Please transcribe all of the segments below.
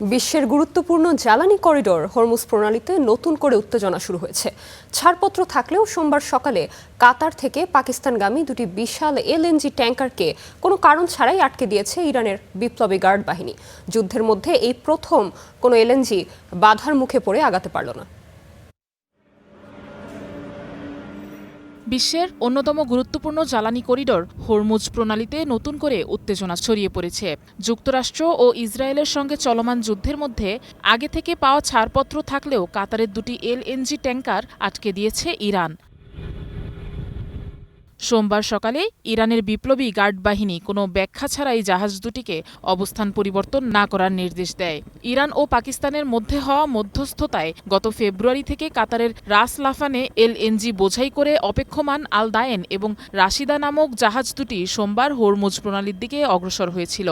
বিশ্বের গুরুত্বপূর্ণ জ্বালানি করিডোর হরমুজ প্রণালীতে নতুন করে উত্তেজনা শুরু হয়েছে। ছাড়পত্র থাকলেও সোমবার সকালে কাতার থেকে পাকিস্তানগামী দুটি বিশাল এলএনজি ট্যাঙ্কারকে কোনো কারণ ছাড়াই আটকে দিয়েছে ইরানের বিপ্লবী গার্ড বাহিনী। যুদ্ধের মধ্যে এই প্রথম কোনো এলএনজি বাধার মুখে পড়ে আগাতে পারল না। বিশ্বের অন্যতম গুরুত্বপূর্ণ জ্বালানি করিডোর হরমুজ প্রণালীতে নতুন করে উত্তেজনা ছড়িয়ে পড়েছে। যুক্তরাষ্ট্র ও ইসরায়েলের সঙ্গে চলমান যুদ্ধের মধ্যে আগে থেকে পাওয়া ছাড়পত্র থাকলেও কাতারের দুটি এলএনজি ট্যাঙ্কার আটকে দিয়েছে ইরান। সোমবার সকালে ইরানের বিপ্লবী গার্ড বাহিনী কোনো ব্যাখ্যা ছাড়াই জাহাজ দুটিকে অবস্থান পরিবর্তন না করার নির্দেশ দেয়। ইরান ও পাকিস্তানের মধ্যে হওয়া মধ্যস্থতায় গত ফেব্রুয়ারি থেকে কাতারের রাস লাফানে এলএনজি বোঝাই করে অপেক্ষমান আল দায়েন এবং রাশিদা নামক জাহাজ দুটি সোমবার হরমুজ প্রণালীর দিকে অগ্রসর হয়েছিল।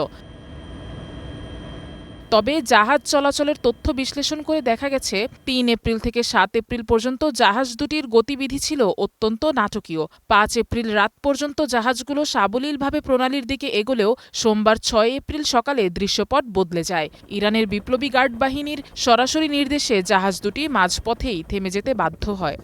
তবে জাহাজ চলাচলের তথ্য বিশ্লেষণ করে দেখা গেছে ৩ এপ্রিল থেকে ৭ এপ্রিল পর্যন্ত জাহাজ দুটির গতিবিধি ছিল অত্যন্ত নাটকীয়। ৫ এপ্রিল রাত পর্যন্ত জাহাজগুলো সাবলীলভাবে প্রণালীর দিকে এগোলেও সোমবার ৬ এপ্রিল সকালে দৃশ্যপট বদলে যায়। ইরানের বিপ্লবী গার্ড বাহিনীর সরাসরি নির্দেশে জাহাজ দুটি মাঝপথেই থেমে যেতে বাধ্য হয়।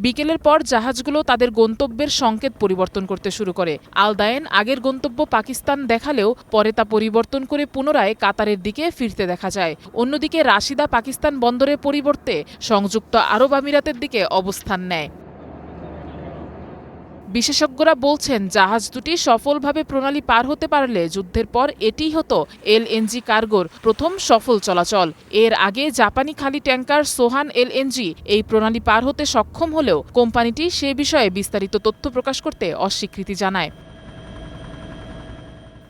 বিকেলের পর জাহাজগুলো তাদের গন্তব্যের সংকেত পরিবর্তন করতে শুরু করে। আল দায়েন আগের গন্তব্য পাকিস্তান দেখালেও পরে তা পরিবর্তন করে পুনরায় কাতারের দিকে ফিরতে দেখা যায়। অন্যদিকে রাশিদা পাকিস্তান বন্দরের পরিবর্তে সংযুক্ত আরব আমিরাতের দিকে অবস্থান নেয়। বিশেষজ্ঞরা বলছেন, জাহাজ দুটি সফলভাবে প্রণালী পার হতে পারলে যুদ্ধের পর এটিই হতো এলএনজি কার্গোর প্রথম সফল চলাচল। এর আগে জাপানি খালি ট্যাঙ্কার সোহান এলএনজি এই প্রণালী পার হতে সক্ষম হলেও কোম্পানিটি সে বিষয়ে বিস্তারিত তথ্য প্রকাশ করতে অস্বীকৃতি জানায়।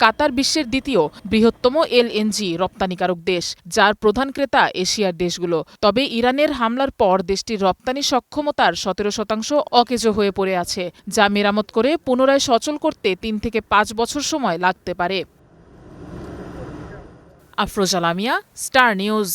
কাতার বিশ্বের দ্বিতীয় বৃহত্তম এলএনজি রপ্তানিকারক দেশ, যার প্রধান ক্রেতা এশিয়ার দেশগুলো। তবে ইরানের হামলার পর দেশটির রপ্তানি সক্ষমতার ১৭% অকেজো হয়ে পড়ে আছে, যা মেরামত করে পুনরায় সচল করতে ৩ থেকে ৫ বছর সময় লাগতে পারে। Afroza Lamia, star news.